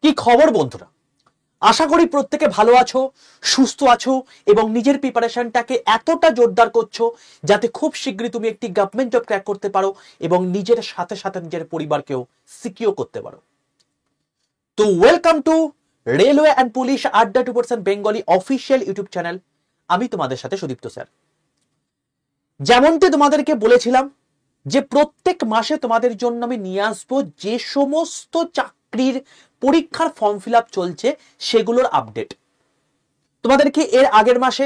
কি খবর বন্ধুরা? আশা করি প্রত্যেকে ভালো আছো, সুস্থ আছো এবং নিজের প্রিপারেশনটাকে এতটা জোরদার করছো যাতে খুব শীঘ্রই তুমি একটি গভর্নমেন্ট জব ক্র্যাক করতে পারো এবং নিজের সাথে সাথে নিজের পরিবারকেও সিকিউর করতে পারো। তো welcome to railway and police আড্ডা 2% বেঙ্গলি অফিসিয়াল ইউটিউব চ্যানেল। আমি তোমাদের সাথে সুদীপ্ত স্যার। যেমনটি তোমাদেরকে বলেছিলাম যে প্রত্যেক মাসে তোমাদের জন্য আমি নিয়ে আসবো যে সমস্ত চাকরির পরীক্ষার ফর্ম ফিল আপ চলছে সেগুলোর আপডেট। তোমাদেরকে এর আগের মাসে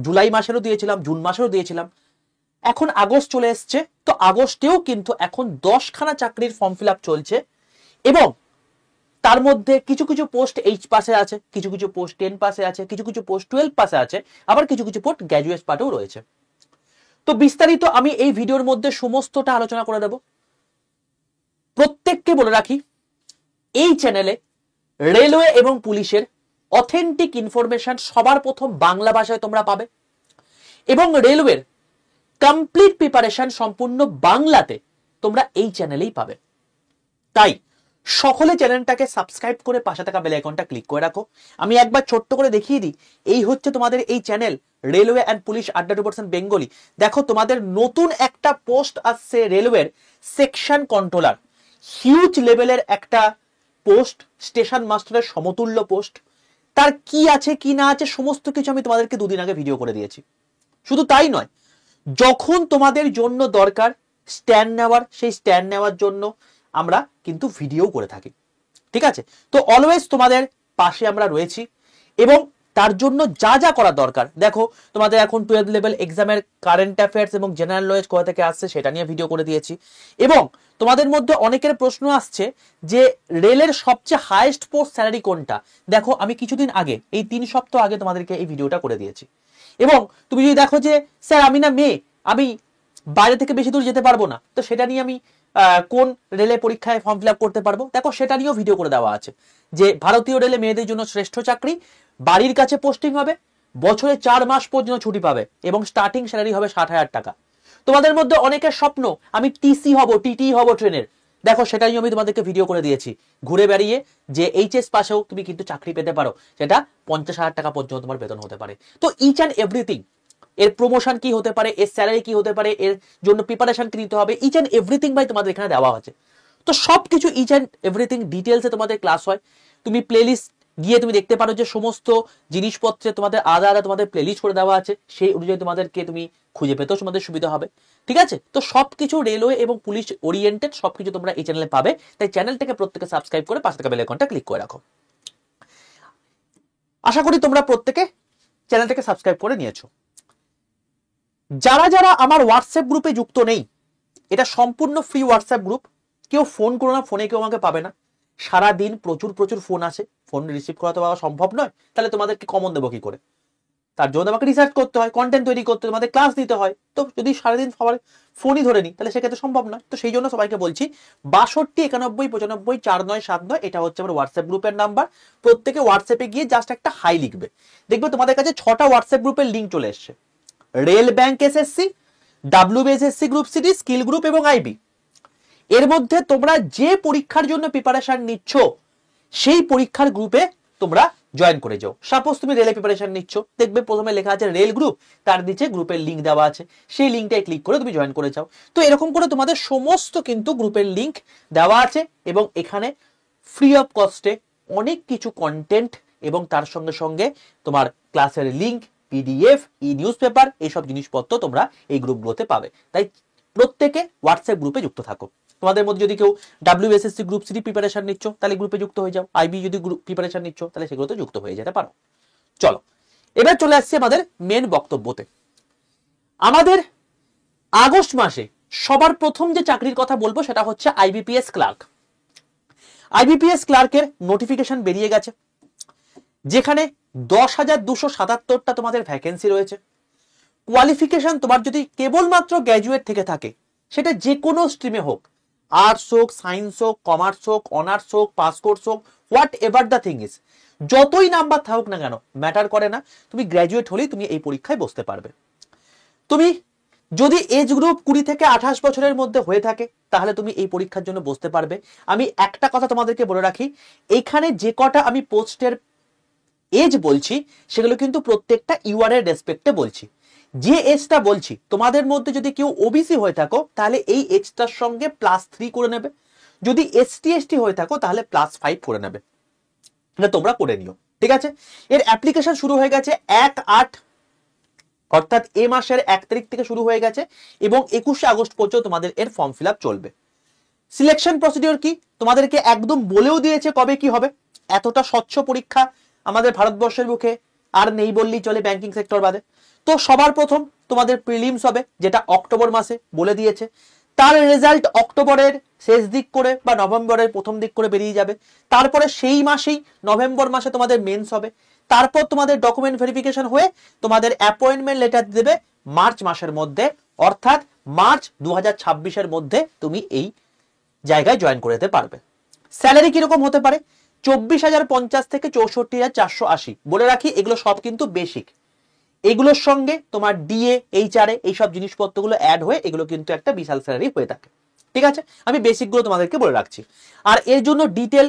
জুলাই মাসেরও দিয়েছিলাম, জুন মাসেরও দিয়েছিলাম, এখন আগস্ট চলে এসছে। তো আগস্টেও কিন্তু এখন 10খানা চাকরির ফর্ম ফিল আপ চলছে এবং তার মধ্যে কিছু কিছু পোস্ট এইচ পাসে আছে, কিছু কিছু পোস্ট 10 পাসে আছে, কিছু কিছু পোস্ট 12 পাসে আছে, আবার কিছু কিছু পোস্ট গ্র্যাজুয়েট পার্টেও রয়েছে। তো বিস্তারিত আমি এই ভিডিওর মধ্যে সমস্তটা আলোচনা করে দেব। প্রত্যেককে বলে রাখি, এই চ্যানেলে রেলওয়ে এবং পুলিশের অথেন্টিক ইনফরমেশন সবার প্রথম বাংলা ভাষায় তোমরা পাবে এবং রেলওয়ের কমপ্লিট প্রিপারেশন সম্পূর্ণ বাংলাতে তোমরা এই চ্যানেলেই পাবে। তাই সকলে চ্যানেলটাকে সাবস্ক্রাইব করে পাশে থাকা বেল আইকনটা ক্লিক করে রাখো। আমি একবার ছোট্ট করে দেখিয়ে দিই, এই হচ্ছে তোমাদের এই চ্যানেল রেলওয়ে অ্যান্ড পুলিশ আড্ডা 2% বেঙ্গলি। দেখো তোমাদের নতুন একটা পোস্ট আসছে রেলওয়ের সেকশন কন্ট্রোলার, হিউজ লেভেলের একটা পোস্ট, স্টেশন মাস্টারের সমতুল্য পোস্ট। তার কি আছে কি না আছে সমস্ত কিছু আমি তোমাদেরকে দুদিন আগে ভিডিও করে দিয়েছি। শুধু তাই নয়, যখন তোমাদের জন্য দরকার স্ট্যান্ড নেওয়ার, সেই স্ট্যান্ড নেওয়ার জন্য আমরা কিন্তু ভিডিও করে থাকি। ঠিক আছে? তো অলওয়েজ তোমাদের পাশে আমরা রয়েছি এবং তার জন্য যা যা করা দরকার, দেখো তোমাদের এখন 12 লেভেল এক্সামের কারেন্ট অ্যাফেয়ার্স এবং জেনারেল নলেজ কোথা থেকে আসছে সেটা নিয়ে ভিডিও করে দিয়েছি। এবং তোমাদের মধ্যে অনেকের প্রশ্ন আসছে যে রেলের সবচেয়ে হাইয়েস্ট পোস্ট স্যালারি কোনটা। দেখো আমি কিছুদিন আগে, এই 3 সপ্তাহ আগে তোমাদেরকে এই ভিডিওটা করে দিয়েছি। এবং তুমি যদি দেখো যে স্যার আমি না মেয়ে, আমি বাইরে থেকে বেশি দূর যেতে পারবো না, তো সেটা নিয়ে আমি কোন রেলে পরীক্ষায় ফর্ম ফিল আপ করতে পারবো, দেখো সেটা নিয়েও ভিডিও করে দেওয়া আছে যে ভারতীয় রেলে মেয়েদের জন্য শ্রেষ্ঠ চাকরি, বাড়ির কাছে পোস্টিং হবে, বছরে 4 মাস পর্যন্ত ছুটি পাবে এবং স্টার্টিং স্যালারি হবে 60,000 টাকা। তোমাদের মধ্যে অনেকের স্বপ্ন আমি টিসি হব, টিটি হব ট্রেনের, দেখো সেটা নিয়ে আমি তোমাদেরকে ভিডিও করে দিয়েছি। ঘুরে বেরিয়ে যে এইচএস পাশেও তুমি কিন্তু চাকরি পেতে পারো, সেটা 50,000 টাকা পর্যন্ত তোমার বেতন হতে পারে। তো ইচ অ্যান্ড এভরিথিং, এর প্রমোশন কি হতে পারে, এর স্যালারি কি হতে পারে, এর জন্য প্রিপারেশন কি নিতে হবে, ইচ অ্যান্ড এভরিথিং ভাই তোমাদের এখানে দেওয়া আছে। তো সবকিছু ইচ অ্যান্ড এভরিথিং ডিটেলসে তোমাদের ক্লাস হয়। তুমি প্লেলিস্ট গিয়ে তুমি দেখতে পারো যে সমস্ত জিনিসপত্রে তোমাদের আলাদা আলাদা তোমাদের প্লেলিস্ট করে দেওয়া আছে, সেই অনুযায়ী তোমাদেরকে তুমি খুঁজে পেতেও তোমাদের সুবিধা হবে। ঠিক আছে? তো সবকিছু রেলওয়ে এবং পুলিশ ওরিয়েন্টেড সবকিছু তোমরা এই চ্যানেলে পাবে। তাই চ্যানেলটাকে প্রত্যেকে সাবস্ক্রাইব করে পাশে থাকা বেল আইকনটা ক্লিক করে রাখো। আশা করি তোমরা প্রত্যেকে চ্যানেলটাকে সাবস্ক্রাইব করে নিয়েছো। যারা যারা আমার হোয়াটসঅ্যাপ গ্রুপে যুক্ত নেই, এটা সম্পূর্ণ ফ্রি হোয়াটসঅ্যাপ গ্রুপ, কেউ ফোন করো না, ফোনে কেউ আমাকে পাবে না। সারাদিন প্রচুর প্রচুর ফোন আসে, ফোন রিসিভ করা তো সম্ভব নয়, তাহলে তোমাদেরকে কমন দেবো কি করে? তার জন্য আমাকে রিসার্চ করতে হয়, কন্টেন্ট তৈরি করতে হয়, তোমাদের ক্লাস দিতে হয়। তো যদি সারাদিন সবার ফোনই ধরে নিই তাহলে সেক্ষেত্রে সম্ভব নয়। তো সেই জন্য সবাইকে বলছি 62 91 95 4979, এটা হচ্ছে আমার হোয়াটসঅ্যাপ গ্রুপের নাম্বার। প্রত্যেকে হোয়াটসঅ্যাপে গিয়ে জাস্ট একটা হাই লিখবে, দেখবে তোমাদের কাছে 6টা হোয়াটসঅ্যাপ গ্রুপের লিঙ্ক চলে এসছে। Rail bank SSC, WBSSC group city, skill group এবং আইবি। এর মধ্যে তোমরা যে পরীক্ষার জন্য প্রিপারেশন নিচ্ছ সেই পরীক্ষার গ্রুপে তোমরা জয়েন করে যাও। সাপোজ তুমি রেলে প্রিপারেশন নিচ্ছ, দেখবে প্রথমে লেখা আছে রেল গ্রুপ, তার নিচে গ্রুপের লিঙ্ক দেওয়া আছে, সেই লিঙ্কটায় ক্লিক করে তুমি জয়েন করে যাও। তো এরকম করে তোমাদের সমস্ত কিন্তু গ্রুপের লিঙ্ক দেওয়া আছে এবং এখানে ফ্রি অফ কস্টে অনেক কিছু কন্টেন্ট এবং তার সঙ্গে সঙ্গে তোমার ক্লাসের লিঙ্ক, পিডিএফ, ই নিউজ পেপার, এইসব জিনিসপত্র তোমরা এই গ্রুপগুলোতে পাবে। তাই প্রত্যেকে হোয়াটসঅ্যাপ গ্রুপে যুক্ত থাকো। তোমাদের মধ্যে যদি কেউ ডাব্লিউবিএসএসসি গ্রুপ সি প্রিপারেশন নিচ্ছ তাহলে গ্রুপে যুক্ত হয়ে যাও, আইবি যদি গ্রুপ প্রিপারেশন নিচ্ছ তাহলে সেগুলোতে যুক্ত হয়ে যেতে পারো। চলো এবার চলে আসছি আমাদের মেন বক্তব্যতে। আমাদের আগস্ট মাসে সবার প্রথম যে চাকরির কথা বলবো সেটা হচ্ছে আইবিপিএস ক্লার্ক। আইবিপিএস ক্লার্কের নোটিফিকেশন বেরিয়ে গেছে, যেখানে 10,277টা তোমাদের ভ্যাকেন্সি রয়েছে। কোয়ালিফিকেশন তোমার যদি কেবলমাত্র গ্র্যাজুয়েট থেকে থাকে, সেটা যে কোনো স্ট্রিমে হোক, আর্টস হোক, সায়েন্স হোক, কমার্স হোক, অনার্স হোক, পাস কোর্স হোক, what ever the thing is, যতই নাম্বার থাকুক না কেন ম্যাটার করে না, তুমি গ্র্যাজুয়েট হলেই তুমি এই পরীক্ষায় বসতে পারবে। তুমি যদি এজ গ্রুপ 20 থেকে 28 বছরের মধ্যে হয়ে থাকে তাহলে তুমি এই পরীক্ষার জন্য বসতে পারবে। আমি একটা কথা তোমাদেরকে বলে রাখি, এইখানে যে কটা আমি পোস্টের এজ বলছি সেগুলো কিন্তু প্রত্যেকটা ইউআর এর রেসপেক্টে বলছি। যে এজটা বলছি, তোমাদের মধ্যে যদি কেউ ওবিসি হয়ে থাকো তাহলে এই এজটার সঙ্গে +3 করে নেবে, যদি ST/ST হয়ে থাকো তাহলে +5 করে নেবে, এটা তোমরা করে নিও, ঠিক আছে। এর অ্যাপ্লিকেশন শুরু হয়ে গেছে 1/8, অর্থাৎ এ মাসের 1 তারিখ থেকে শুরু হয়ে গেছে এবং 21শে আগস্ট পর্যন্ত তোমাদের এর ফর্ম ফিল আপ চলবে। সিলেকশন প্রসিডিওর কি তোমাদেরকে একদম বলেও দিয়েছে কবে কি হবে। এতটা স্বচ্ছ পরীক্ষা আমাদের ভারতবর্ষের বুকে আর নেই বললেই চলে ব্যাংকিং সেক্টর বাদে। তো সবার প্রথম তোমাদের প্রিলিমস হবে, যেটা অক্টোবর মাসে বলে দিয়েছে। তার রেজাল্ট অক্টোবরের শেষ দিক করে বা নভেম্বরের প্রথম দিক করে বেরিয়ে যাবে। তারপরে সেই মাসেই নভেম্বর মাসে তোমাদের মেন্স হবে। তারপর তোমাদের ডকুমেন্ট ভেরিফিকেশন হয়ে তোমাদের অ্যাপয়েন্টমেন্ট লেটার দেবে মার্চ মাসের মধ্যে, অর্থাৎ মার্চ 2026-এর মধ্যে তুমি এই জায়গায় জয়েন করে যেতে পারবে। স্যালারি কিরকম হতে পারে? 24,050 থেকে 64,480। বলে রাখি এগুলো সব কিন্তু বেসিক, এগুলোর সঙ্গে তোমার ডিএ, এইচআরএ এইসব জিনিসপত্রগুলো অ্যাড হয়ে এগুলো কিন্তু একটা বিশাল স্যালারি হয়ে থাকে, ঠিক আছে। আমি বেসিকগুলো তোমাদেরকে বলে রাখছি। আর এর জন্য ডিটেল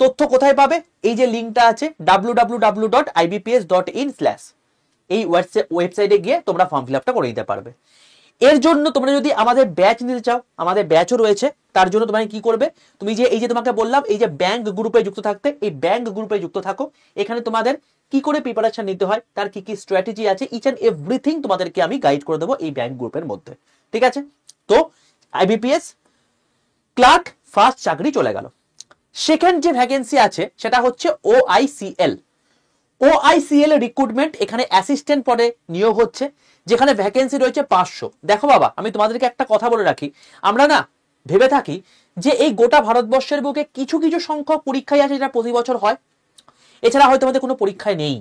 তথ্য কোথায় পাবে? এই যে লিঙ্কটা আছে www.ibps.in/ এই ওয়েবসাইটে গিয়ে তোমরা ফর্ম ফিল আপটা করে দিতে পারবে। এর জন্য তোমরা যদি আমাদের ব্যাচ নিতে চাও, আমাদের ব্যাচও রয়েছে। তার জন্য তোমাকে কি করবে, তুমি যে এই যে তোমাকে বললাম এই যে ব্যাংক গ্রুপে যুক্ত থাকতে, এই ব্যাংক গ্রুপে যুক্ত থাকো। এখানে তোমাদের কি করে প্রিপারেশন নিতে হয়, তার কি কি স্ট্র্যাটেজি আছে, ইচ এন্ড এভরিথিং তোমাদেরকে আমি গাইড করে দেবো এই ব্যাংক গ্রুপের মধ্যে, ঠিক আছে। তো আইবিপিএস ক্লার্ক ফার্স্ট চাকরি চলে গেল। সেকেন্ড যে ভ্যাকেন্সি আছে সেটা হচ্ছে OICL রিক্রুটমেন্ট। এখানে অ্যাসিস্ট্যান্ট পদে নিয়োগ হচ্ছে, যেখানে ভ্যাকেন্সি রয়েছে 500। দেখো বাবা, আমি তোমাদেরকে একটা কথা বলে রাখি, আমরা না ভেবে থাকি যে এই গোটা ভারতবর্ষের বুকে কিছু কিছু সংখ্যক পরীক্ষায় আছে যেটা প্রতি বছর হয়, এছাড়া হয়তো আমাদের কোনো পরীক্ষায় নেই।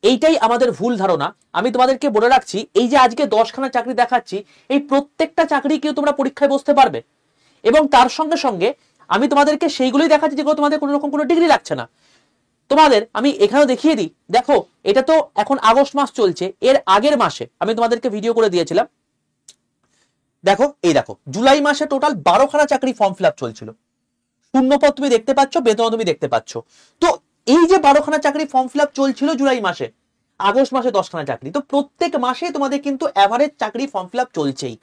এইটাই আমাদের ভুল ধারণা। আমি তোমাদেরকে বলে রাখছি, এই যে আজকে 10খানা চাকরি দেখাচ্ছি, এই প্রত্যেকটা চাকরি কেউ তোমরা পরীক্ষায় বসতে পারবে। এবং তার সঙ্গে সঙ্গে আমি তোমাদেরকে সেইগুলোই দেখাচ্ছি যেগুলো তোমাদের কোনো রকম কোনো ডিগ্রি লাগছে না। তোমাদের আমি এখানেও দেখিয়ে দিই, দেখো এটা তো এখন আগস্ট মাস চলছে, এর আগের মাসে আমি তোমাদেরকে ভিডিও করে দিয়েছিলাম। দেখো এই দেখো জুলাই মাসে টোটাল 12খানা চাকরি ফর্ম ফিল আপ চলছিল। শূন্যপদ তুমি দেখতে পাচ্ছ, বেতন তুমি দেখতে পাচ্ছ। তো এই যে 12খানা চাকরি ফর্ম ফিল আপ চলছিল জুলাই মাসে, আগস্ট মাসে 10খানা চাকরি, তো প্রত্যেক মাসে তোমাদের কিন্তু অ্যাভারেজ চাকরি ফর্ম ফিল আপ চলছেই,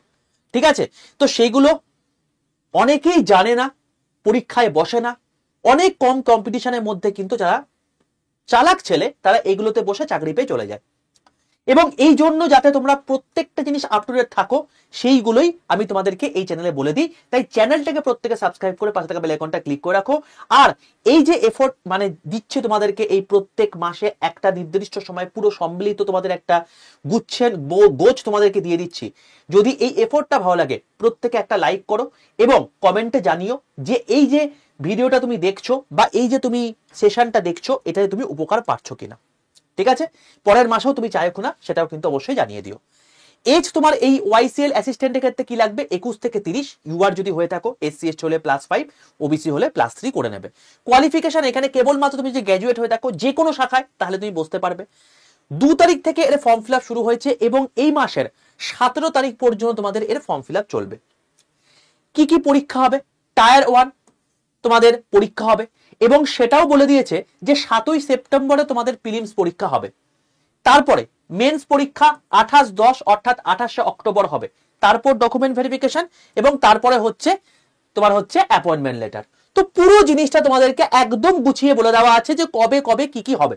ঠিক আছে। তো সেইগুলো অনেকেই জানে না, পরীক্ষায় বসে না, অনেক কম কম্পিটিশনের মধ্যে কিন্তু যারা চালাক ছেলে তারা এগুলোতে বসে চাকরি পেয়ে চলে যায়। এবং এই জন্য যাতে তোমরা প্রত্যেকটা জিনিস আপ টু ডেট থাকো, সেইগুলোই আমি তোমাদেরকে এই চ্যানেলে বলে দিই। তাই চ্যানেলটাকে প্রত্যেকে সাবস্ক্রাইব করে পাশে থাকা বেল আইকনটা ক্লিক করে রাখো। আর এই যে এফোর্ট মানে দিচ্ছে তোমাদেরকে, এই প্রত্যেক মাসে একটা নির্দিষ্ট সময় পুরো সম্মিলিত তোমাদের একটা গুচ্ছের গোছ তোমাদেরকে দিয়ে দিচ্ছি। যদি এই এফোর্টটা ভালো লাগে, প্রত্যেকে একটা লাইক করো এবং কমেন্টে জানিও যে এই যে ভিডিওটা তুমি দেখছো বা এই যে তুমি সেশনটা দেখছো, এটাতে তুমি উপকার পাচ্ছ কিনা, ঠিক আছে। পরের মাসেও তুমি চাইো না সেটাও কিন্তু অবশ্যই জানিয়ে দিও। এজ তোমার এই ওয়াইসিএল অ্যাসিস্ট্যান্টের ক্ষেত্রে কি লাগবে? 21 থেকে 30। ইউআর যদি হয়ে থাকো, SC/ST হলে +5, ওবিসি হলে +3 করে নেবে। কোয়ালিফিকেশন এখানে কেবলমাত্র তুমি যে গ্র্যাজুয়েট হয়ে থাকো যে কোনো শাখায় তাহলে তুমি বসতে পারবে। 2 তারিখ থেকে এর ফর্ম ফিল আপ শুরু হয়েছে এবং এই মাসের 17 তারিখ পর্যন্ত তোমাদের এর ফর্ম ফিল আপ চলবে। কি কি পরীক্ষা হবে? টায়ার 1 তোমাদের পরীক্ষা হবে এবং সেটাও বলে দিয়েছে যে 7ই সেপ্টেম্বরে তোমাদের প্রিলিমস পরীক্ষা হবে। তারপরে মেন্স পরীক্ষা 28-10 অর্থাৎ 28শে অক্টোবর হবে। তারপর ডকুমেন্ট ভেরিফিকেশন এবং তারপরে হচ্ছে তোমার হচ্ছে অ্যাপয়েন্টমেন্ট লেটার। তো পুরো জিনিসটা তোমাদেরকে একদম গুছিয়ে বলে দেওয়া আছে যে কবে কবে কি কি হবে।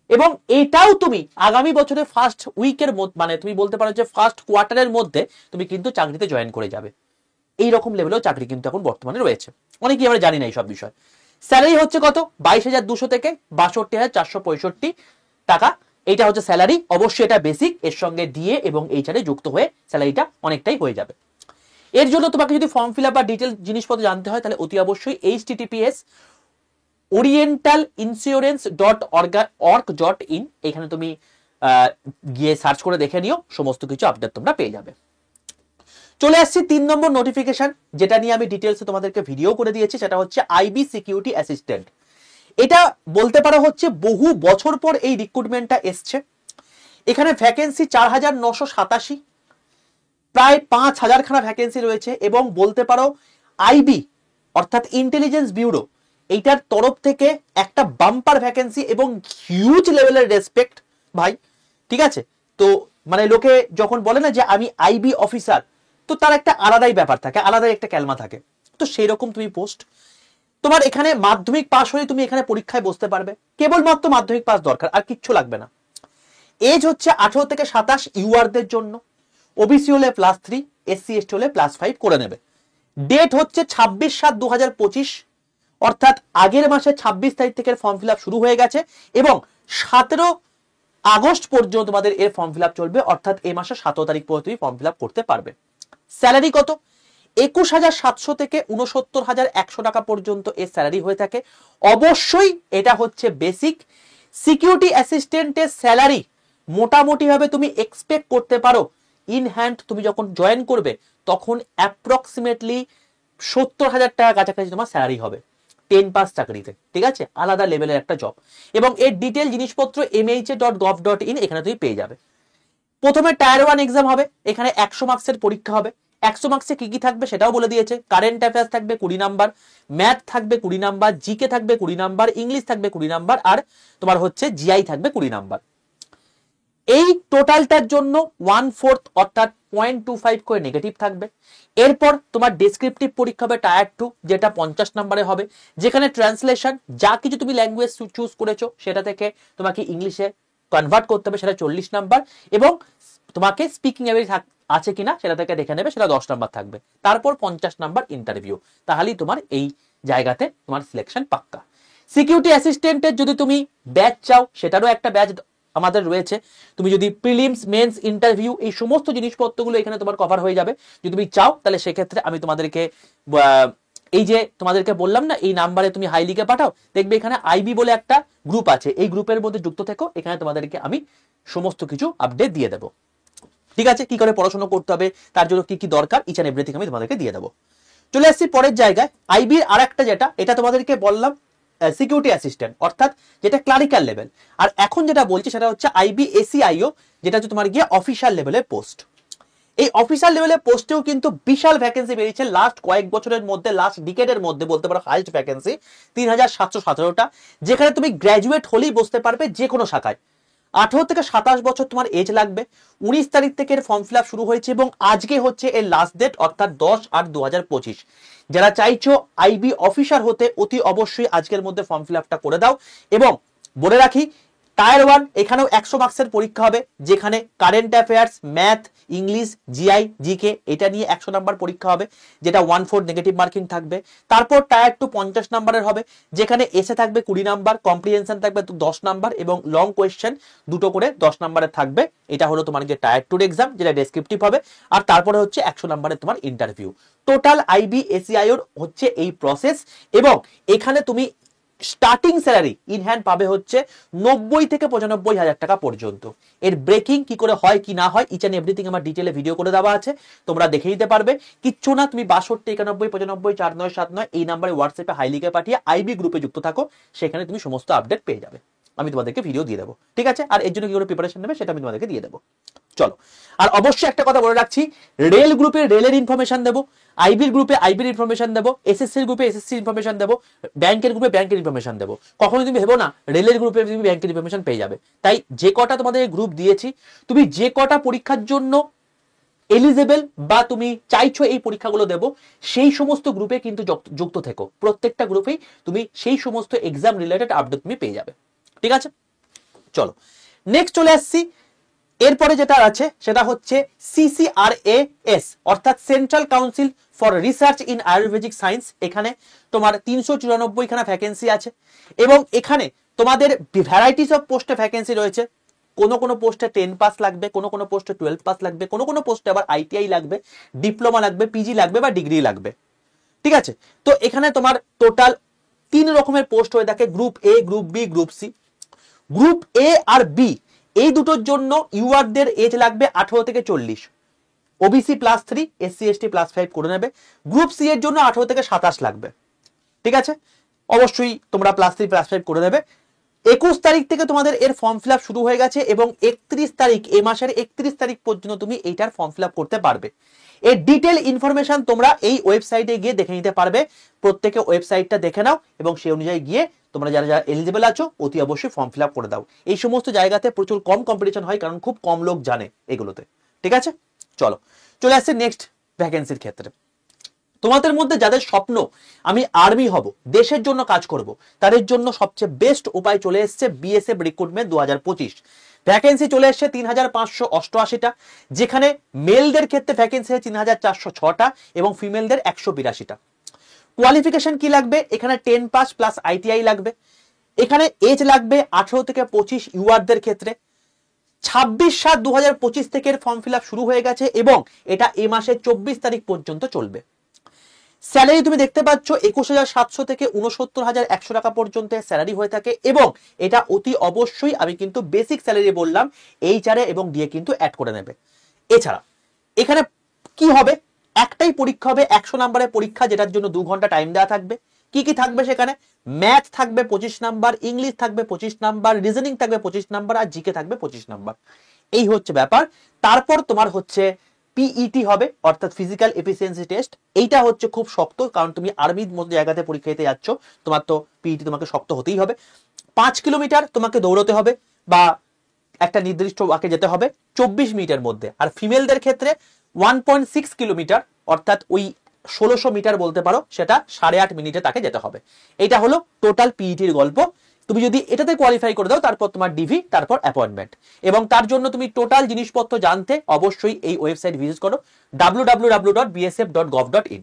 এবং এটাও তুমি আগামী বছরের ফার্স্ট উইকের মধ্যে, মানে তুমি বলতে পারো যে ফার্স্ট কোয়ার্টারের মধ্যে তুমি কিন্তু চাকরিতে জয়েন করে যাবে। এইরকম লেভেলেও চাকরি কিন্তু এখন বর্তমানে রয়েছে, অনেকেই আমরা জানি না এই সব বিষয়। স্যালারি হচ্ছে কত? 22,200 থেকে 62,465 টাকা। এইটা হচ্ছে স্যালারি। অবশ্যই এটা বেসিক, এর সঙ্গে ডিএ এবং এইচআরএ যুক্ত হয়ে স্যালারিটা অনেকটাই হয়ে যাবে। এর জন্য তোমাকে যদি ফর্ম ফিল আপ বা ডিটেল জিনিসপত্র জানতে হয় তাহলে অতি অবশ্যই https://orientalinsurance.org.in এখানে তুমি গিয়ে সার্চ করে দেখে নিও, সমস্ত কিছু আপডেট তোমরা পেয়ে যাবে। চলে আসছি 3 নম্বর নোটিফিকেশন, যেটা নিয়ে আমি ডিটেলসে তোমাদেরকে ভিডিও করে দিয়েছি, সেটা হচ্ছে আইবি সিকিউরিটি অ্যাসিস্ট্যান্ট। এটা বলতে পারো হচ্ছে বহু বছর পর এই রিক্রুটমেন্টটা এসছে। এখানে ভ্যাকেন্সি 4,987। প্রায় 5,000 খানা ভ্যাকেন্সি রয়েছে এবং বলতে পারো আইবি অর্থাৎ ইন্টেলিজেন্স ব্যুরো এইটার তরফ থেকে একটা বাম্পার ভ্যাকেন্সি এবং হিউজ লেভেলের রেসপেক্ট ভাই, ঠিক আছে। তো মানে লোকে যখন বলে না যে আমি আইবি অফিসার, তো তার একটা আলাদাই ব্যাপার থাকে, আলাদাই একটা ক্যালমা থাকে। তো সেই রকম তুমি পোস্ট, তোমার এখানে মাধ্যমিক পাস হলে তুমি এখানে পরীক্ষায় বসতে পারবে, কেবলমাত্র মাধ্যমিক পাস দরকার, আর কিচ্ছু লাগবে না। এজ হচ্ছে 18 থেকে 27 ইউআরদের জন্য, ওবিসি হলে +3, এসসি এসটি হলে +5 করে নেবে। ডেট হচ্ছে 26/7/2025, অর্থাৎ আগের মাসে 26 তারিখ থেকে ফর্ম ফিল আপ শুরু হয়ে গেছে এবং 17 আগস্ট পর্যন্ত তোমাদের এর ফর্ম ফিল আপ চলবে, অর্থাৎ এই মাসে 17 তারিখ পর্যন্ত তুমি ফর্ম ফিল আপ করতে পারবে। স্যালারি কত? 21,700 থেকে 69,100 টাকা পর্যন্ত এর স্যালারি হয়ে থাকে। অবশ্যই এটা হচ্ছে বেসিক। সিকিউরিটি অ্যাসিস্ট্যান্টের স্যালারি মোটামুটি ভাবে তুমি এক্সপেক্ট করতে পারো ইন হ্যান্ড তুমি যখন জয়েন করবে তখন অ্যাপ্রক্সিমেটলি 70,000 টাকা কাছাকাছি তোমার স্যালারি হবে 10 পাস চাকরিতে, ঠিক আছে। আলাদা লেভেলের একটা জব এবং এর ডিটেল জিনিসপত্র mha.gov.in এখানে তুমি পেয়ে যাবে। প্রথমে টায়ার 1 এক্সাম হবে, এখানে 100 মার্কসের পরীক্ষা হবে। 100 মার্কসে কি কি থাকবে সেটাও বলে দিয়েছে। কারেন্ট অ্যাফেয়ার্স থাকবে 20 নাম্বার, ম্যাথ থাকবে 20 নাম্বার, জিকে থাকবে 20 নাম্বার, ইংলিশ থাকবে 20 নাম্বার, আর তোমার হচ্ছে জিআই থাকবে 20 নাম্বার। এই টোটালটার জন্য 1/4 অর্থাৎ 0.25 করে নেগেটিভ থাকবে। এরপর তোমার ডেসক্রিপটিভ পরীক্ষা হবে টায়ার 2, যেটা 50 নম্বরে হবে, যেখানে ট্রান্সলেশন যা কিছু তুমি ল্যাঙ্গুয়েজ চুজ করেছো সেটা থেকে তোমাকে ইংলিশে কনভার্ট করতে হবে, সেটা 40 নাম্বার, এবং তোমাকে স্পিকিং এবিলিটি আছে কিনা সেটা থেকে দেখে নেবে, সেটা 10 নাম্বার থাকবে। তারপর 50 নাম্বার ইন্টারভিউ, তাহলেই তোমার এই জায়গাতে তোমার সিলেকশন পাক্কা। সিকিউরিটি অ্যাসিস্ট্যান্টের যদি তুমি ব্যাচ চাও সেটারও একটা ব্যাচ আমাদের রয়েছে। তুমি যদি প্রিলিমস, মেন্স, ইন্টারভিউ এই সমস্ত জিনিসপত্রগুলো এখানে তোমার কভার হয়ে যাবে। যদি তুমি চাও তাহলে সেক্ষেত্রে আমি তোমাদেরকে এই যে তোমাদেরকে বললাম না এই নাম্বারে তুমি হাই লিখে পাঠাও, দেখবে এখানে আইবি বলে একটা গ্রুপ আছে, এই গ্রুপের মধ্যে যুক্ত থেকো, এখানে তোমাদেরকে আমি সমস্ত কিছু আপডেট দিয়ে দেবো, ঠিক আছে। কি করে পড়াশোনা করতে হবে, তার জন্য কি কি দরকার, ইচ এন্ড এভরিথিং আমি তোমাদেরকে দিয়ে দেবো। চলে আসছি পরের জায়গায়, আইবির আর একটা যেটা, এটা তোমাদেরকে বললাম সিকিউরিটি অ্যাসিস্ট্যান্ট অর্থাৎ যেটা ক্লারিক্যাল লেভেল, আর এখন যেটা বলছি সেটা হচ্ছে আইবি এসিআইও, যেটা হচ্ছে তোমার গিয়ে অফিসিয়াল লেভেলের পোস্ট। এই অফিসিয়াল লেভেলের পোস্টেও কিন্তু বিশাল ভ্যাকেন্সি বেরিয়েছে লাস্ট কয়েক বছরের মধ্যে, লাস্ট ডিকেডের মধ্যে বলতে পারো হাইস্ট ভ্যাকেন্সি 3,717টা, যেখানে তুমি গ্র্যাজুয়েট হলেই বসতে পারবে যে কোনো শাখায়। 18 থেকে 27 বছর তোমার এজ লাগবে। 19 তারিখ থেকে এর ফর্ম ফিল আপ শুরু হয়েছে এবং আজকে হচ্ছে এর লাস্ট ডেট, অর্থাৎ 10/8/2025। যারা চাইছো আইবি অফিসার হতে অতি অবশ্যই আজকের মধ্যে ফর্ম ফিল আপটা করে দাও। এবং বলে রাখি টায়ার 1 এখানেও 100 মার্কসের পরীক্ষা হবে, যেখানে current affairs, math, English, GI, GK এটা নিয়ে 100 নাম্বার পরীক্ষা হবে, যেটা 1/4 নেগেটিভ মার্কিং থাকবে। তারপর টায়ার 2 50 নাম্বারের হবে, যেখানে এসে থাকবে 20 নাম্বার, কম্প্রিহেনশন থাকবে 10 নাম্বার এবং লং কোয়েশ্চেন দুটো করে 10 নাম্বারের থাকবে। এটা হলো তোমার যে টায়ার 2 এক্সাম, যেটা ডেসক্রিপটিভ হবে, আর তারপরে হচ্ছে 100 নাম্বারের তোমার ইন্টারভিউ। টোটাল আইবি এসিআইওর হচ্ছে এই প্রসেস এবং এখানে তুমি স্টার্টিং স্যালারি ইন হ্যান্ড পাবে হচ্ছে 90 থেকে 95,000 টাকা পর্যন্ত। এর ব্রেকিং কি করে হয় কি না হয় ইচ এন্ড এভরিথিং আমার ডিটেলে ভিডিও করে দেওয়া আছে, তোমরা দেখে নিতে পারবে। কিচ্ছু না, তুমি 62 91 95 4979 এই নাম্বারে হোয়াটসঅ্যাপে হাই লিখে পাঠিয়ে আইবি গ্রুপে যুক্ত থাকো, সেখানে তুমি সমস্ত আপডেট পেয়ে যাবে। আমি তোমাদেরকে ভিডিও দিয়ে দেবো, ঠিক আছে। আর এর জন্য কি করে প্রিপারেশন নেবে সেটা আমি তোমাদেরকে দিয়ে দেবো। চলো, আর অবশ্যই একটা কথা বলে রাখছি, রেল গ্রুপে রেলের ইনফরমেশন দেবো, আইবির গ্রুপে আইবির ইনফরমেশন দেবো, এসএসসির গ্রুপে এসএসসি ইনফরমেশন দেবো, ব্যাংকের গ্রুপে ব্যাংকের ইনফরমেশন দেবো। কখনো তুমি ভেবো না রেলের গ্রুপে তুমি ব্যাংকের ইনফরমেশন পেয়ে যাবে। তাই যে কটা তোমাদের গ্রুপ দিয়েছি, তুমি যে কটা পরীক্ষার জন্য এলিজেবল বা তুমি চাইছো এই পরীক্ষাগুলো দেবো, সেই সমস্ত গ্রুপে কিন্তু যুক্ত থেকো। প্রত্যেকটা গ্রুপেই তুমি সেই সমস্ত এক্সাম রিলেটেড আপডেট তুমি পেয়ে যাবে, ঠিক আছে। চলো নেক্সট চলে আসছি, এরপরে যেটা আছে সেটা হচ্ছে CCRAS অর্থাৎ central council for research in Ayurvedic science. এখানে তোমার 394 খানা ভ্যাকেন্সি আছে এবং এখানে তোমাদের ভ্যারাইটিস অফ পোস্টে ভ্যাকেন্সি রয়েছে। কোনো পোস্টে 10 পাস লাগবে, কোনো পোস্টে 12 পাস লাগবে, কোনো পোস্টে আবার ITI লাগবে, ডিপ্লোমা লাগবে, পিজি লাগবে বা ডিগ্রি লাগবে, ঠিক আছে। তো এখানে তোমার টোটাল 3 রকমের পোস্ট হয়ে থাকে, group A, group B, group C. Group A আর বি এই দুটোর জন্য ইউআরদের এজ লাগবে 18 থেকে 40, ওবিসি +3, এসসি এসটি +5 করে নেবে। গ্রুপ সি এর জন্য 18 থেকে 27 লাগবে, ঠিক আছে। অবশ্যই তোমরা +3 +5 করে দেবে। 21 তারিখ থেকে তোমাদের এর ফর্ম ফিল আপ শুরু হয়ে গেছে এবং 31 তারিখ, এই মাসের 31 তারিখ পর্যন্ত তুমি এইটার ফর্ম ফিল আপ করতে পারবে। এর ডিটেল ইনফরমেশন তোমরা এই ওয়েবসাইটে গিয়ে দেখে নিতে পারবে। প্রত্যেকে ওয়েবসাইটটা দেখে নাও এবং সেই অনুযায়ী গিয়ে তোমরা যারা যারা এলিজিবল আছো অতি অবশ্যই ফর্ম ফিল আপ করে দাও। এই সমস্ত জায়গাতে প্রচুর কম কম্পিটিশন হয়, কারণ খুব কম লোক জানে এগুলোতে। ঠিক আছে, চলো চলে আসছে নেক্সট ভ্যাকেন্সির ক্ষেত্রে। তোমাদের মধ্যে যাদের স্বপ্ন আমি আর্মি হব, দেশের জন্য কাজ করব, তাদের জন্য সবচেয়ে বেস্ট উপায় চলে এসছে বিএসএফ রিক্রুটমেন্ট 2025। ভ্যাকেন্সি চলে এসছে 3588টা, যেখানে মেলদের ক্ষেত্রে ভ্যাকেন্সি 3406টা এবং ফিমেলদের 182টা। কোয়ালিফিকেশন কি লাগবে? এখানে 10 পাস প্লাস আইটিআই লাগবে। এখানে এজ লাগবে 18 থেকে 25 ইউআরদের ক্ষেত্রে। 26/7/2025 থেকে ফর্ম ফিল আপ শুরু হয়ে গেছে এবং এটা এই মাসের 24 তারিখ পর্যন্ত চলবে। স্যালারি তুমি দেখতে পাচ্ছ 21,700 থেকে 69,100 টাকা পর্যন্ত স্যালারি হয়ে থাকে এবং এটা অতি অবশ্যই আমি কিন্তু বেসিক স্যালারি বললাম, এইচআরএ এবং ডিএ কিন্তু অ্যাড করে নেবে। এছাড়া এখানে কি হবে? একটাই পরীক্ষা হবে, 100 নম্বরের পরীক্ষা, যেটার জন্য 2 ঘন্টা টাইম দেওয়া থাকবে। কি কি থাকবে সেখানে? ম্যাথ থাকবে 25 নাম্বার, ইংলিশ থাকবে 25 নাম্বার, রিজনিং থাকবে 25 নাম্বার আর জিকে থাকবে 25 নাম্বার। এই হচ্ছে ব্যাপার। তারপর তোমার হচ্ছে পিইটি হবে, অর্থাৎ ফিজিক্যাল এফিসিয়েন্সি টেস্ট। এইটা হচ্ছে খুব শক্ত, কারণ তুমি আর্মির মতো জায়গাতে পরীক্ষা দিতে যাচ্ছ, তোমার তো পিইটি তোমাকে শক্ত হতেই হবে। 5 কিলোমিটার তোমাকে দৌড়তে হবে বা একটা নির্দিষ্ট ওয়াকে যেতে হবে 24 মিনিটের মধ্যে। আর ফিমেলদের ক্ষেত্রে 1.6 কিলোমিটার, অর্থাৎ ওই 1600 মিটার বলতে পারো, সেটা 8.5 মিনিটে তাকে যেতে হবে। এটা হলো টোটাল পিইটির গল্প। তুমি যদি এটাতে কোয়ালিফাই করে দাও, তারপর তোমার ডিভি, তারপর অ্যাপয়েন্টমেন্ট। এবং তার জন্য তুমি টোটাল জিনিসপত্র জানতে অবশ্যই এই ওয়েবসাইট ভিজিট করো www.bsf.gov.in।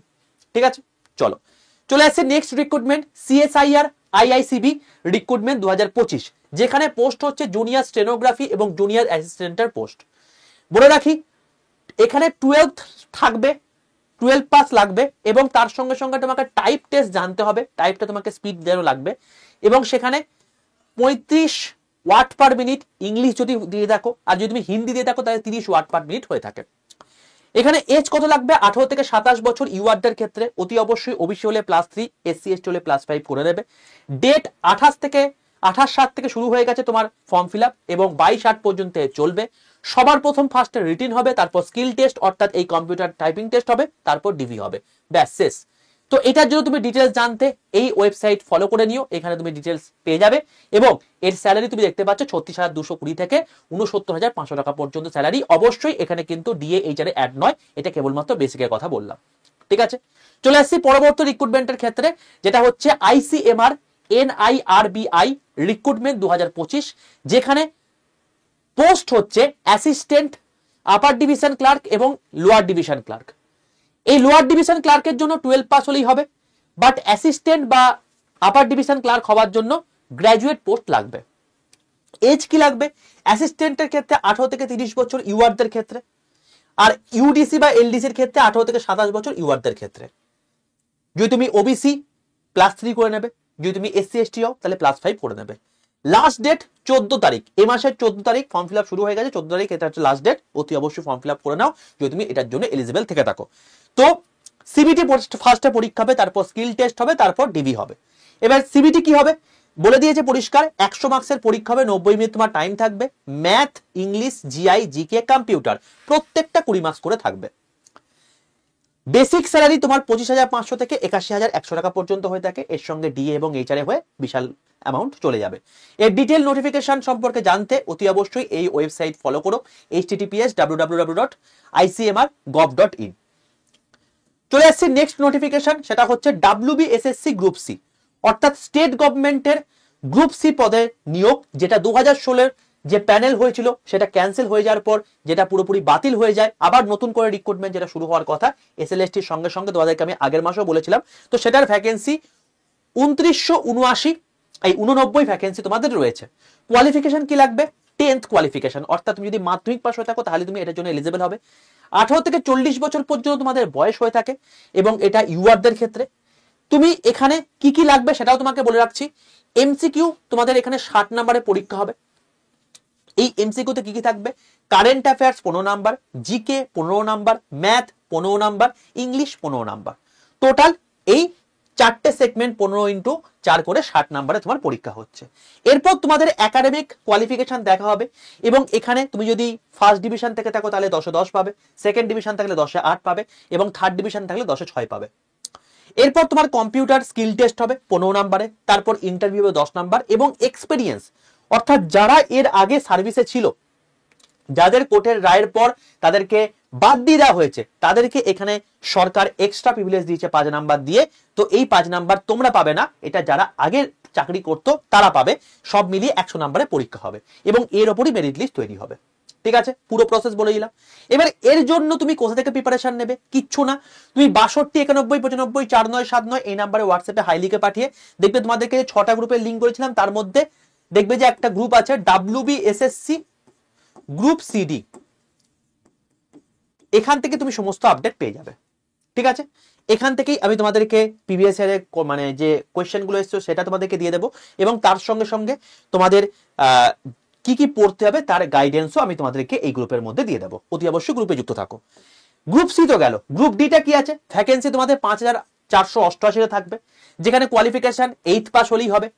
ঠিক আছে, চলো চলে আসছে নেক্সট রিক্রুটমেন্ট, সিএসআইআর আইআইসিবি রিক্রুটমেন্ট 2025, যেখানে পোস্ট হচ্ছে জুনিয়র স্টেনোগ্রাফি এবং জুনিয়র অ্যাসিস্ট্যান্টের পোস্ট। বলে রাখি এখানে 12 থাকবে, 12 পাস লাগবে এবং তার সঙ্গে সঙ্গে তোমাকে টাইপ টেস্ট জানতে হবে। টাইপটা তোমাকে স্পিড যেন লাগবে এবং সেখানে 35 ওয়াট পার মিনিট ইংলিশ যদি দিয়ে থাকো, আর যদি তুমি হিন্দি দিয়ে থাকো তাহলে 30 ওয়াট পার মিনিট হয়ে থাকে। এখানে এজ কত লাগবে? 18 থেকে 27 বছর ইউআরদের ক্ষেত্রে। অতি অবশ্যই ওবিসি হলে +3, এসসি এসটি হলে +5 করে নেবে। ডেট 28/7 থেকে শুরু হয়ে গেছে তোমার ফর্ম ফিল আপ এবং 22/8 পর্যন্ত চলবে। সবার প্রথম ফার্স্টে রিটিন হবে, তারপর স্কিল টেস্ট অর্থাৎ এই কম্পিউটার টাইপিং টেস্ট হবে, তারপর ডিভি হবে, ব্যাস শেষ। তো এটার জন্য তুমি ডিটেলস জানতে এই ওয়েবসাইট ফলো করে নিও, এখানে তুমি ডিটেলস পেয়ে যাবে। এবং এর স্যালারি তুমি দেখতে পাচ্ছ 36,220 থেকে 69,500 টাকা পর্যন্ত স্যালারি। অবশ্যই এখানে কিন্তু ডিএ এইচআরএ অ্যাড নয়, এটা কেবলমাত্র বেসিকের কথা বললাম। ঠিক আছে, চলে আসছি পরবর্তী রিক্রুটমেন্টের ক্ষেত্রে, যেটা হচ্ছে আইসিএমআর এনআইআরবিআই রিক্রুটমেন্ট 2025, যেখানে পোস্ট হচ্ছে অ্যাসিস্ট্যান্ট, আপার ডিভিশন ক্লার্ক এবং লোয়ার ডিভিশন ক্লার্ক। এই লোয়ার ডিভিশন ক্লার্কের জন্য 12 পাস হলেই হবে, বাট অ্যাসিস্ট্যান্ট বা আপার ডিভিশন ক্লার্ক হওয়ার জন্য গ্র্যাজুয়েট পোস্ট লাগবে। এজ কি লাগবে? অ্যাসিস্ট্যান্টের ক্ষেত্রে 18 থেকে 30 বছর ইউআরদের ক্ষেত্রে, আর ইউডিসি বা এলডিসির ক্ষেত্রে 18 থেকে 27 বছর ইউআরদের ক্ষেত্রে। যদি তুমি ওবিসি +3 করে নেবে, যদি তুমি এসসি এসটি হও তাহলে +5 করে নেবে। লাস্ট ডেট 14 তারিখ, এই মাসের 14 তারিখ ফর্ম ফিল আপ শুরু হয়ে গেছে। 14 তারিখ এটা হচ্ছে লাস্ট ডেট, অতি অবশ্যই ফর্ম ফিল আপ করে নাও যদি তুমি এটার জন্য এলিজিবল থেকে থাকো। তো সিবিটি ফার্স্টে পরীক্ষা হবে, তারপর স্কিল টেস্ট হবে, তারপর ডিভি হবে। এবার সিবিটি কি হবে বলে দিয়েছে পরিষ্কার, 100 মার্কসের পরীক্ষা হবে, 90 মিনিট তোমার টাইম থাকবে। Math, English, GI, GK, computer প্রত্যেকটা 20 মার্কস করে থাকবে। বেসিক স্যালারি তোমার 25,500 থেকে 81,100 টাকা পর্যন্ত হয়ে থাকে। এর সঙ্গে ডিএ এবং এইচআরএ হয়ে বিশাল অ্যামাউন্ট চলে যাবে। এর ডিটেল নোটিফিকেশন সম্পর্কে জানতে অতি অবশ্যই এই ওয়েবসাইট ফলো করো, https://www.icmr.gov.in। চলে আসছে নেক্সট নোটিফিকেশন, সেটা হচ্ছে WBSSC গ্রুপ সি, অর্থাৎ স্টেট গভর্নমেন্টের গ্রুপ সি পদের নিয়োগ, যেটা 2016 যে প্যানেল হয়েছিল সেটা ক্যান্সেল হয়ে যাওয়ার পর যেটা পুরোপুরি বাতিল হয়ে যায়, আবার নতুন করে রিক্রুটমেন্ট যেটা শুরু হওয়ার কথা এসএলএসটির সঙ্গে সঙ্গে, তোমাদেরকে আমি আগের মাসেও বলেছিলাম। তো সেটার ভ্যাকেন্সি 2989 ভ্যাকেন্সি তোমাদের রয়েছে। কোয়ালিফিকেশন কি লাগবে? 10th কোয়ালিফিকেশন, অর্থাৎ তুমি যদি মাধ্যমিক পাস হয়ে থাকো তাহলে তুমি এটার জন্য এলিজিবল হবে। 18 থেকে 40 বছর পর্যন্ত তোমাদের বয়স হয়ে থাকে এবং এটা ইউআরদের ক্ষেত্রে। তুমি এখানে কি কি লাগবে সেটাও তোমাকে বলে রাখছি। এমসিকিউ তোমাদের এখানে 60 নম্বরের পরীক্ষা হবে। এই এমসিকিউতে কি কি থাকবে? Current affairs 15 number, GK 15 number, math 15 number, English 15 number. Total এই 4টে সেগমেন্ট 15x4 করে 60 নম্বরে তোমার পরীক্ষা হচ্ছে। এরপর তোমাদের একাডেমিক কোয়ালিফিকেশন দেখা হবে এবং এখানে তুমি যদি ফার্স্ট ডিভিশন থেকে থাকো তাহলে 10এ 10 পাবে, সেকেন্ড ডিভিশন থাকলে 10এ 8 পাবে এবং থার্ড ডিভিশন থাকলে 10এ 6 পাবে। এরপর তোমার কম্পিউটার স্কিল টেস্ট হবে 15 নম্বরে, তারপর ইন্টারভিউ হবে 10 নম্বর এবং এক্সপেরিয়েন্স অর্থাৎ যারা এর আগে সার্ভিসে ছিল, যাদের কোর্টের রায়ের পর তাদেরকে বাদ দিয়ে দেওয়া হয়েছে, তাদেরকে এখানে সরকার এক্সট্রা প্রিভিলেজ দিয়েছে 5 নাম্বার দিয়ে। তো এই 5 নাম্বার তোমরা পাবে না, এটা যারা আগে চাকরি করতো তারা পাবে। সব মিলিয়ে 100 নাম্বারে পরীক্ষা হবে এবং এর ওপরই মেরিট লিস্ট তৈরি হবে। ঠিক আছে, পুরো প্রসেস বলে দিলাম। এবার এর জন্য তুমি কোথা থেকে প্রিপারেশন নেবে? কিচ্ছু না, তুমি 62 91 95 49 79 এই নাম্বারে হোয়াটসঅ্যাপে হাই লিখে পাঠিয়ে দেখবে তোমাদেরকে 6টা গ্রুপের লিঙ্ক করেছিলাম, তার মধ্যে দেখবে যে একটা গ্রুপ আছে WBSSC গ্রুপ সিডি, এখান থেকে তুমি সমস্ত আপডেট পেয়ে যাবে। ঠিক আছে, এখান থেকেই আমি তোমাদেরকে প্রিভিয়াস ইয়ারের মানে যে কোয়েশ্চেনগুলো এসেছে সেটা তোমাদেরকে দিয়ে দেবো এবং তার সঙ্গে সঙ্গে তোমাদের কি কি পড়তে হবে তার গাইডেন্সও আমি তোমাদেরকে এই গ্রুপের মধ্যে দিয়ে দেবো। অতি অবশ্যই গ্রুপে যুক্ত থাকো। গ্রুপ সি তো গেল, গ্রুপ ডিটা কি আছে? ভ্যাকেন্সি তোমাদের 5488 থাকবে, যেখানে কোয়ালিফিকেশন 8 পাস হলেই হবে।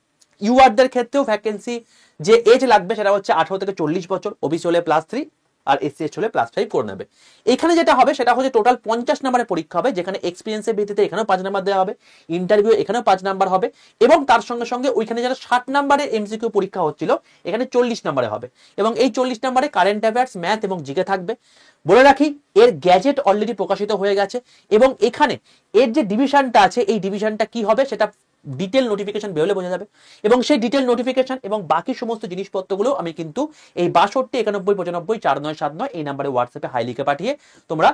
ইউআরদের ক্ষেত্রেও ভ্যাকেন্সি যে এজ লাগবে সেটা হচ্ছে 18 থেকে 40 বছর, ওবিসি হলে +3 আর SC/ST হলে +5 করে নেবে। এখানে যেটা হবে সেটা হচ্ছে টোটাল 50 নম্বরের পরীক্ষা হবে, যেখানে এক্সপিরিয়েন্সের ভিত্তিতে এখানেও 5 নাম্বার দেওয়া হবে, ইন্টারভিউ এখানেও 5 নাম্বার হবে এবং তার সঙ্গে সঙ্গে ওইখানে যারা 60 নম্বরের MCQ পরীক্ষা হচ্ছিল এখানে 40 নম্বরে হবে এবং এই 40 নম্বরে কারেন্ট অ্যাফেয়ার্স, ম্যাথ এবং জিকে থাকবে। বলে রাখি এর গ্যাজেট অলরেডি প্রকাশিত হয়ে গেছে এবং এখানে এর যে ডিভিশনটা আছে এই ডিভিশনটা কি হবে সেটা ডিটেল নোটিফিকেশন বেরোলে বোঝা যাবে এবং সেই ডিটেল নোটিফিকেশন এবং বাকি সমস্ত জিনিসপত্রগুলো আমি কিন্তু এই 62 91 95 49 79 এই নাম্বারে হোয়াটসঅ্যাপে হাই লিখে পাঠিয়ে তোমরা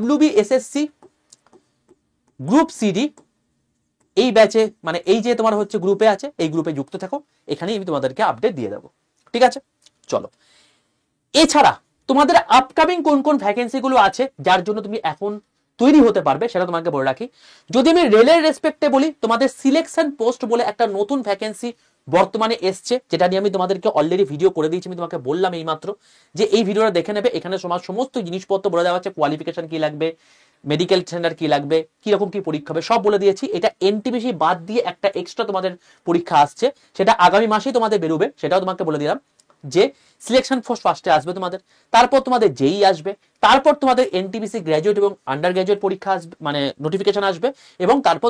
WBSSC গ্রুপ সিডি এই ব্যাচে মানে এই যে তোমার হচ্ছে গ্রুপে আছে এই গ্রুপে যুক্ত থাকো, এখানেই আমি তোমাদেরকে আপডেট দিয়ে দেবো। ঠিক আছে, চলো। এছাড়া তোমাদের আপকামিং কোন কোন ভ্যাকেন্সি গুলো আছে যার জন্য তুমি এখন তৈরি হতে পারবে সেটা তোমাকে বলে রাখি। যদি আমি রেলের রেসপেক্টে বলি, তোমাদের সিলেকশন পোস্ট বলে একটা নতুন ভ্যাকেন্সি বর্তমানে এসছে, যেটা নিয়ে আমি তোমাদেরকে অলরেডি ভিডিও করে দিয়েছি। আমি তোমাকে বললাম এইমাত্র যে এই ভিডিওটা দেখে নেবে, এখানে সমস্ত জিনিসপত্র বলে দেওয়া হচ্ছে, কোয়ালিফিকেশন কি লাগবে, মেডিকেল সেন্টার কি লাগবে, কিরকম কি পরীক্ষা হবে সব বলে দিয়েছি। এটা NTPC বাদ দিয়ে একটা এক্সট্রা তোমাদের পরীক্ষা আসছে, সেটা আগামী মাসেই তোমাদের বেরোবে, সেটাও তোমাকে বলে দিলাম যে সিলেকশন ফোর্স ফার্স্টে আসবে তোমাদের, তারপর তোমাদের JEE আসবে, তারপর তোমাদের NTPC গ্র্যাজুয়েট এবং আন্ডার গ্র্যাজুয়েট পরীক্ষা আসবে মানে নোটিফিকেশন আসবে এবং তারপর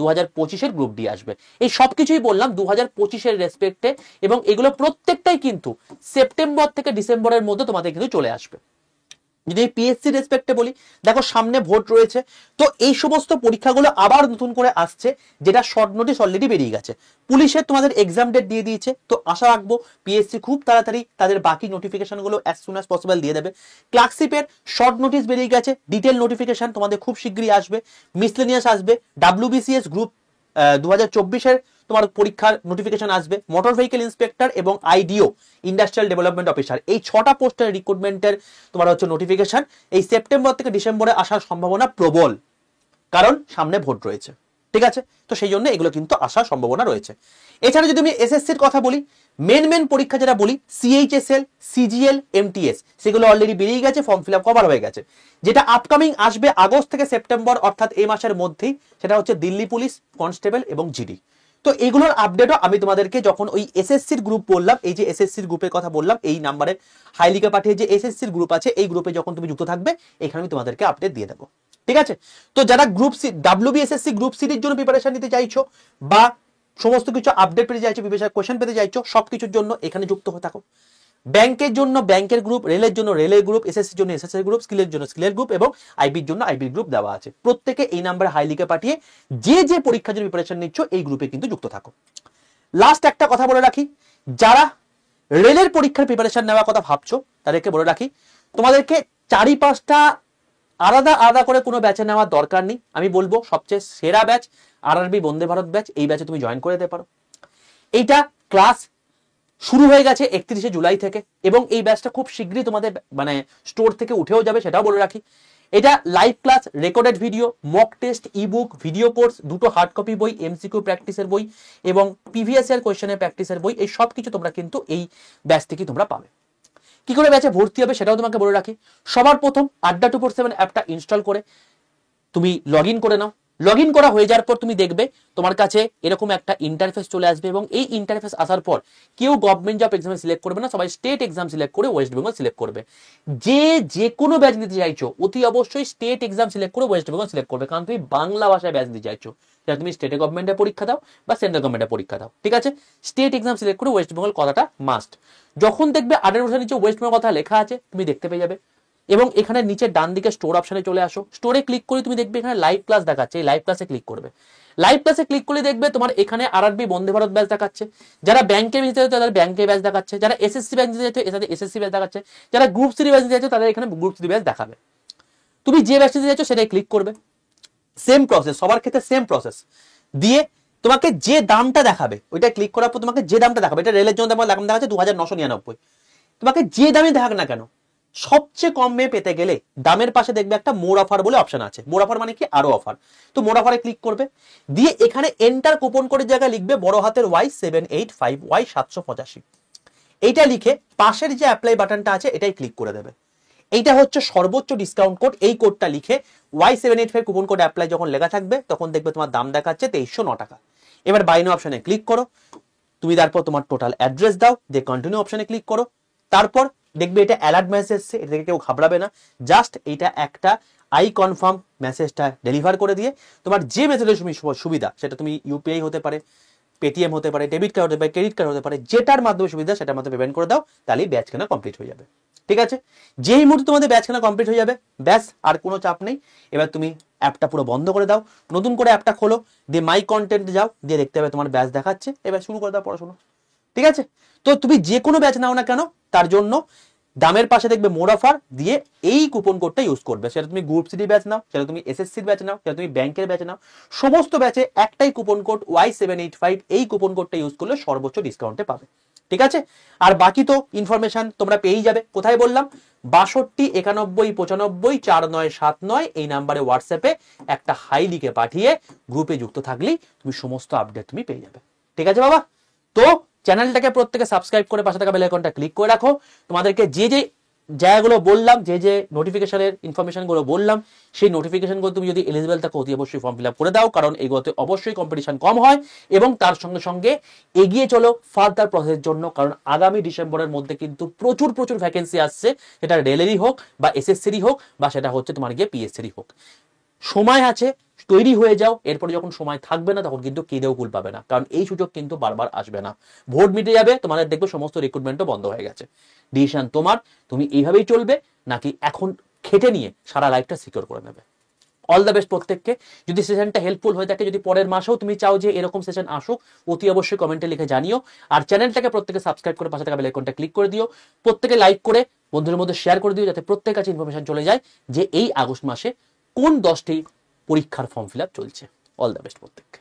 2025-এর গ্রুপ ডি আসবে। এই সবকিছুই বললাম 2025-এর রেসপেক্টে এবং এগুলো প্রত্যেকটাই কিন্তু সেপ্টেম্বর থেকে ডিসেম্বরের মধ্যে তোমাদের কিন্তু চলে আসবে। যদি PSC রেসপেক্টে বলি, দেখো সামনে ভোট রয়েছে, তো এই সমস্ত পরীক্ষাগুলো আবার নতুন করে আসছে, যেটা শর্ট নোটিস অলরেডি বেরিয়ে গেছে। পুলিশের তোমাদের এক্সাম ডেট দিয়ে দিয়েছে, তো আশা রাখবো PSC খুব তাড়াতাড়ি তাদের বাকি নোটিফিকেশনগুলো অ্যাজ সুন অ্যাজ পসিবল দিয়ে দেবে। ক্লার্কশিপের শর্ট নোটিস বেরিয়ে গেছে, ডিটেল নোটিফিকেশন তোমাদের খুব শীঘ্রই আসবে। মিসলেনিয়াস আসবে, WBCS গ্রুপ 2024-এর তোমার পরীক্ষার নোটিফিকেশন আসবে। মোটর ভেহিকেল ইন্সপেক্টর এবং IDO ইন্ডাস্ট্রিয়াল ডেভেলপমেন্ট অফিসার এই 6টা পোস্টের রিক্রুটমেন্টের তোমার হচ্ছে নোটিফিকেশন এই সেপ্টেম্বর থেকে ডিসেম্বরে আসার সম্ভাবনা প্রবল, কারণ সামনে ভোট রয়েছে। ঠিক আছে, তো সেই জন্য এগুলো কিন্তু আসার সম্ভাবনা রয়েছে। এছাড়া যদি আমি SSCর কথা বলি, মেন পরীক্ষা যেটা বলি CHSL, CGL, MTS সেগুলো অলরেডি বেরিয়ে গেছে, ফর্ম ফিল আপ কভার হয়ে গেছে। যেটা আপকামিং আসবে আগস্ট থেকে সেপ্টেম্বর অর্থাৎ এই মাসের মধ্যেই, সেটা হচ্ছে দিল্লি পুলিশ কনস্টেবল এবং GD। তো এগুলোর আপডেটও আমি তোমাদেরকে যখন ওই SSCর গ্রুপ বললাম, এই যে SSCর গ্রুপের কথা বললাম, এই নাম্বারে হাইলিকে পাঠিয়ে যে SSCর গ্রুপ আছে এই গ্রুপে যখন তুমি যুক্ত থাকবে এখানে আমি তোমাদেরকে আপডেট দিয়ে দেবো। ঠিক আছে, তো যারা গ্রুপ সি WBSSC গ্রুপ সির জন্য প্রিপারেশন নিতে চাইছো বা সমস্ত কিছু আপডেট পেতে চাইছো, প্রিভিয়াস কোশ্চেন পেতে চাইছো, সবকিছুর জন্য এখানে যুক্ত হয়ে থাকো। ব্যাংকের জন্য ব্যাংকের গ্রুপ, রেলের জন্য রেলের গ্রুপ, SSCর জন্য SSCর গ্রুপ, স্কিলের জন্য স্কিলের গ্রুপ এবং IBর জন্য IBর গ্রুপ দেওয়া আছে। প্রত্যেকে এই নাম্বারে হাই লিখে পাঠিয়ে যে পরীক্ষার জন্য প্রিপারেশন নিচ্ছ এই গ্রুপে কিন্তু যুক্ত থাকো। লাস্ট একটা কথা বলে রাখি, যারা রেলের পরীক্ষার প্রিপারেশন নেওয়ার কথা ভাবছো তাদেরকে বলে রাখি, তোমাদেরকে 4-5টা আলাদা করে কোনো ব্যাচে নেওয়ার দরকার নেই। আমি বলবো সবচেয়ে সেরা batch RRB Vande Bharat batch, এই ব্যাচে তুমি জয়েন করে দিতে পারো। এইটা ক্লাস শুরু হয়ে গেছে 31শে জুলাই থেকে এবং এই ব্যাচটা খুব শীঘ্রই তোমাদের মানে স্টোর থেকে উঠেও যাবে, সেটাও বলে রাখি। এটা live class, recorded video, mock test, ebook, video course, দুটো হার্ড কপি বই, MCQ প্র্যাকটিসের বই এবং প্রিভিয়াস ইয়ার কোয়েশ্চেনের প্র্যাকটিসের বই, এই সব কিছু তোমরা কিন্তু এই ব্যাচ থেকে তোমরা পাবে। কি করে ব্যাচে ভর্তি হবে সেটাও তোমাকে বলে রাখি। সবার প্রথম Adda 247 অ্যাপটা ইনস্টল করে তুমি লগ ইন করে নাও। লগ ইন করা হয়ে যাওয়ার পর তুমি দেখবে তোমার কাছে এরকম একটা ইন্টারফেস চলে আসবে, এবং এই ইন্টারফেস আসার পর কেউ গভর্নমেন্ট জব এক্সাম সিলেক্ট করবে না, সবাই স্টেট এক্সাম সিলেক্ট করে ওয়েস্ট বেঙ্গল সিলেক্ট করবে। যে কোনো ব্যাচ নিতে চাইছো অতি অবশ্যই স্টেট এক্সাম সিলেক্ট করে ওয়েস্ট বেঙ্গল সিলেক্ট করবে, কারণ তুমি বাংলা ভাষায় ব্যাচ নিতে চাইছো, সেটা তুমি স্টেট গভর্নমেন্টের পরীক্ষা দাও বা সেন্ট্রাল গভর্নমেন্টের পরীক্ষা দাও, ঠিক আছে। স্টেট এক্সাম সিলেক্ট করে ওয়েস্ট বেঙ্গল কথাটা মাস্ট। যখন দেখবে 18 বছর নিচে ওয়েস্ট বেঙ্গল কথা লেখা আছে তুমি দেখতে পেয়ে যাবে, এবং এখানে নিচে ডান দিকে স্টোর অপশনে চলে আসো, স্টোরে ক্লিক করে তুমি দেখবে এখানে লাইভ ক্লাস দেখাচ্ছে, এই লাইভ ক্লাসে ক্লিক করবে। লাইভ ক্লাসে ক্লিক করলে দেখবে তোমার এখানে আরআরবি বন্দে ভারত ব্যাচ দেখাচ্ছে, যারা ব্যাংকে নিতে চাইছো তাদের ব্যাংকে ব্যাচ দেখাচ্ছে, যারা এসএসসি ব্যাচ নিতে চাইছো এটাতে এসএসসি ব্যাচ দেখাচ্ছে, যারা গ্রুপ সি ব্যাচ নিতে চাইছো তাদের এখানে গ্রুপ সি ব্যাচ দেখাবে। তুমি যে ব্যাচ নিতে চাইছো সেটাই ক্লিক করবে, সেম প্রসেস, সবার ক্ষেত্রে সেম প্রসেস দিয়ে তোমাকে যে দামটা দেখাবে ওইটা ক্লিক করার পর তোমাকে যে দামটা দেখাবে, এটা রেলের জন্য দাম দেখাচ্ছে 2999, তোমাকে যে দামে দেখাক না কেন সবচেয়ে কম মে পেতে গেলে দামের পাশে দেখবে একটা মোর অফার বলে অপশন আছে, মোর অফার মানে কি আরো অফার, তো মোর অফারে ক্লিক করবে, দিয়ে এখানে এন্টার কুপন কোডের জায়গায় লিখবে বড় হাতের Y785 Y785, এইটা লিখে পাশের যে অ্যাপ্লাই বাটনটা আছে এটাই ক্লিক করে দেবে। এইটা হচ্ছে সর্বোচ্চ ডিসকাউন্ট কোড, এই কোডটা লিখে Y785 কুপন কোড অ্যাপ্লাই যখন লেখা থাকবে তখন দেখবে তোমার দাম দেখাচ্ছে 2309 টাকা। এবার বাই নাও অপশনে ক্লিক করো, তুমি তারপর তোমার টোটাল অ্যাড্রেস দাও, দিয়ে কন্টিনিউ অপশনে ক্লিক করো, তারপর দেখবে এটা অ্যালার্ট মেসেজ এসছে, এটা থেকে কেউ ঘাবড়াবে না, জাস্ট এটা একটা আই কনফার্ম মেসেজটা ডেলিভার করে দিয়ে তোমার যে মেসেজের সুবিধা, সেটা তুমি ইউপিআই হতে পারে, পেটিএম হতে পারে, ডেবিট কার্ড হতে পারে, ক্রেডিট কার্ড হতে পারে, যেটার মাধ্যমে সুবিধা সেটার মাধ্যমে পেমেন্ট করে দাও, তাহলেই ব্যাচ কেনা কমপ্লিট হয়ে যাবে, ঠিক আছে। যেই মুহূর্তে তোমাদের ব্যাচ কেনা কমপ্লিট হয়ে যাবে ব্যাস, আর কোনো চাপ নেই। এবার তুমি অ্যাপটা পুরো বন্ধ করে দাও, নতুন করে অ্যাপটা খোলো, দিয়ে মাই কন্টেন্ট যাও, দিয়ে দেখতে হবে তোমার ব্যাচ দেখাচ্ছে, এবার শুরু করে দাও পড়াশোনা, ঠিক আছে। তো তুমি যে কোনো ব্যাচ নাও না কেন তার জন্য দামের পাশে দেখবে মোর অফার, দিয়ে এই কুপন কোডটা ইউজ করবে, সেটা তুমি গ্রুপ সি ব্যাচ নাও, সেটা তুমি এসএসসির ব্যাচ নাও, সেটা তুমি ব্যাংকের ব্যাচ নাও, সমস্ত ব্যাচে একটাই কুপন কোড Y785, এই কুপন কোডটা ইউজ করলে সর্বোচ্চ ডিসকাউন্টে পাবে, ঠিক আছে। আর বাকি তো ইনফরমেশন তোমরা পেয়েই যাবে, কোথায় বললাম 6291954979 এই নাম্বারে হোয়াটসঅ্যাপে একটা হাই লিখে পাঠিয়ে গ্রুপে যুক্ত থাকলেই তুমি সমস্ত আপডেট তুমি পেয়ে যাবে, ঠিক আছে বাবা। তো চ্যানেলটাকে প্রত্যেকে সাবস্ক্রাইব করে পাশে থাকা বেল আইকনটা ক্লিক করে রাখো, তোমাদেরকে যে যে জায়গাগুলো বললাম, যে যে নোটিফিকেশনের ইনফরমেশনগুলো বললাম, সেই নোটিফিকেশনগুলো তুমি যদি এলিজিবল থাকো অতি অবশ্যই ফর্ম ফিল আপ করে দাও, কারণ এগুলোতে অবশ্যই কম্পিটিশন কম হয়, এবং তার সঙ্গে সঙ্গে এগিয়ে চলো ফার্দার প্রসেসের জন্য, কারণ আগামী ডিসেম্বরের মধ্যে কিন্তু প্রচুর প্রচুর ভ্যাকেন্সি আসছে, সেটা রেলেরই হোক বা এসএসসিরই হোক বা সেটা হচ্ছে তোমার গিয়ে পিএসসিরই হোক। সময় আছে, তৈরি হয়ে যাও, এরপরে যখন সময় থাকবে না তখন কিন্তু কেঁদেও কুল পাবে না, কারণ এই সুযোগ কিন্তু বারবার আসবে না, ভোট মিটে যাবে, তোমাদের দেখবে সমস্ত রিক্রুটমেন্টও বন্ধ হয়ে গেছে, ডিসিশন তোমার, তুমি এইভাবেই চলবে নাকি এখন খেটে নিয়ে সারা লাইফটা সিকিউর করে নেবে। অল দ্য বেস্ট প্রত্যেককে। যদি সেশনটা হেল্পফুল হয়ে থাকে, যদি পরের মাসেও তুমি চাও যে এরকম সেশন আসুক, অতি অবশ্যই কমেন্টে লিখে জানিও, আর চ্যানেলটাকে প্রত্যেকে সাবস্ক্রাইব করে পাশে থাকা বেল আইকনটা ক্লিক করে দিও, প্রত্যেকে লাইক করে বন্ধুদের মধ্যে শেয়ার করে দিও, যাতে প্রত্যেকের কাছে ইনফরমেশন চলে যায় যে এই আগস্ট মাসে কোন 10টি পরীক্ষার ফর্ম ফিল আপ চলছে। অল দ্য বেস্ট প্রত্যেককে।